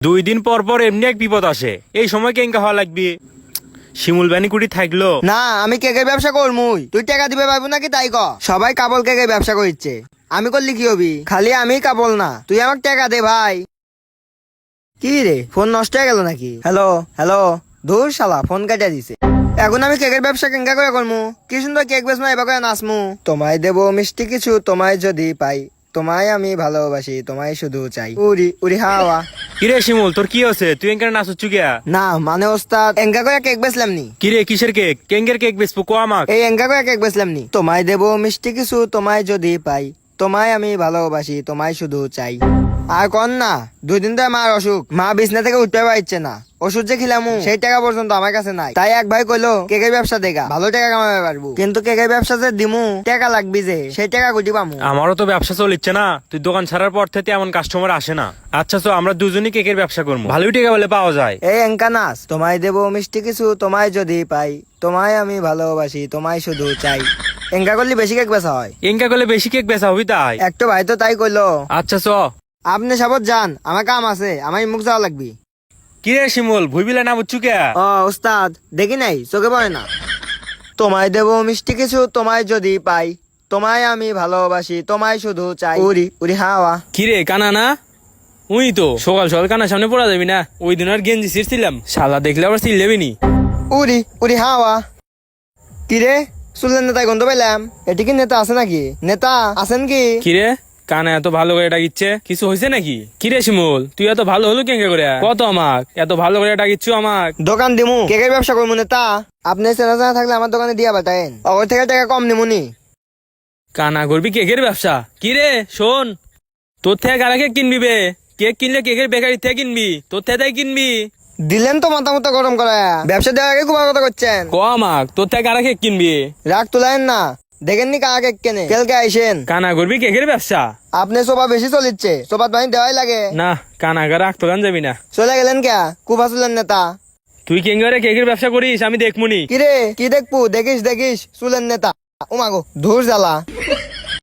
2 দিন পর পর এমনি এক বিপদ আসে, এই সময় কেঙ্কা হওয়া লাগবে। শিমুল বানি কুটি থাকলো না আমি কেকের ব্যবসা করমুই, তুই টাকা দিবে পারবো নাকি তাই ক। সবাই কাবল কেকের ব্যবসা করছে, আমি করলি কি হবি? খালি আমি কাবল না, তুই আমাকে টাকা দে ভাই। কি রে, ফোন নষ্ট হয়ে গেল নাকি? হ্যালো হ্যালো, ধুর শালা ফোন কাটিয়ে দিছে। এখন আমি কেকের ব্যবসা কেঙ্কা করে করমু? কি সুন্দর কেক বেচমু, এবার করে নাচমু। তোমায় দেবো মিষ্টি কিছু, তোমায় যদি পাই, তোমায় আমি ভালোবাসি, তোমায় শুধু চাই। উড়ি উড়ি হাওয়া। কিরে শিমুল, তোর কি আছে? তুই এঙ্কার নাচুচ্ছু গিয়া? না মানে ওস্তাদ, এঙ্কা করে কেক বেচলাম নি। কিরে কিসের কেক? কেঙ্গের কেক বেচবো কো আমাক। এই এঙ্কা করে কেক বেচলাম নি। তোমায় দেবো মিষ্টি কিছু, তোমায় যদি পাই, তোমায় আমি ভালোবাসি, তোমায় শুধু চাই। আর কন না, 2 দিন ধরে মার অসুখ, মা বিছনা থেকে উঠতে পারছে না। ওষুধ যে খিলামু সেই টাকা পর্যন্ত আমার কাছে নাই। তাই এক ভাই কইলো কেকের ব্যবসা দেখা, ভালো টাকা কামাতে পারবো। কিন্তু কেকের ব্যবসা যে দিমু, টাকা লাগবি যে, সেই টাকা কুটি পামু? আমারও তো ব্যবসা চলিচ্ছে না, তুই দোকান ছাড়ার পর থেকে এমন কাস্টমার আসে না। আচ্ছা তো আমরা দুজনই কেকের ব্যবসা করবো, ভালোই টাকা বলে পাওয়া যায়। এই এঙ্কা নাচ, তোমায় দেবো মিষ্টি কিছু, তোমায় যদি পাই, তোমায় আমি ভালোবাসি, তোমায় শুধু চাই। এঙ্কা করলে বেশি কেক বেচা হয়। এঙ্কা করলে বেশি কেক বেচা হবি তাই? একটা ভাই তো তাই কইলো। আচ্ছা চ। আপনি সাবত যান, আমার কাম আছে, আমার মুখ যাওয়া লাগবে। কিরে শিমুল, ভুইবিলা না বুঝছু কে? ও উস্তাদ, দেখি নাই, চোখে পড়ে না। তোমায় দেবো মিষ্টি কিছু, তোমায় যদি পাই, তোমায় আমি ভালোবাসি, তোমায় শুধু চাই। উড়ি উড়ি হাওয়া। কিরে কানা না? উই তো সকাল সকাল কানার সামনে পড়া যাবি না। ওই দিন আর গেঞ্জি ছিঁড়ছিলাম, শালা দেখলে আবার ছিঁড়লেবি নি। উড়ি উড়ি হাওয়া। কিরে, শুনলেন নেতায় গন্ধ পেলাম, এটি কি নেতা আছে নাকি? নেতা আছেন কি? কিরে কানা এত ভালো করে ডাকিচ্ছে, কিছু হয়েছে নাকি? কিরে শিমুল, তুই এত ভালো হলো কেঙ্গে করে? কত আমাক এত ভালো করে ডাকিচ্ছু আমাক? দোকান দিমু, কেকের ব্যবসা করবো নেতা। আপনি চেনা জানা থাকলে আমার দোকানে দিয়া বাতায়েন, ওর থেকে টাকা কম নিমুনি। কানা করবি কেকের ব্যবসা? কিরে শোন, তোর থেকে কারা কেক কিনবি বে? কেক কিনলে কেকের বেকারি থেকে কিনবি, তোর থেকে কিনবি। দিলেন তো মাথা মতো গরম করা, ব্যবসা দেওয়ার আগে খুব ভালো কথা করছেন। ক আমাক, তোর থেকে কারা কেক কিনবি? রাগ তুলায়েন না, দেখেননি কারা কেক কেনে, কেলকে আইসেন। কানা করবি কেকের ব্যবসা? আপনি সোফা বেশি চলিচ্ছে, সোফাত বানি দেওয়াই লাগে। না কানা গা রাখ, তোলান যাবি না। চলে গেলেন কে? খুব আসলেন নেতা। তুই কেঙ্গারে কেকের ব্যবসা করিস, আমি দেখমুনি। কিরে কি দেখবো? দেখিস দেখিস, চুলেন নেতা। ও মাগো ধুর জ্বালা।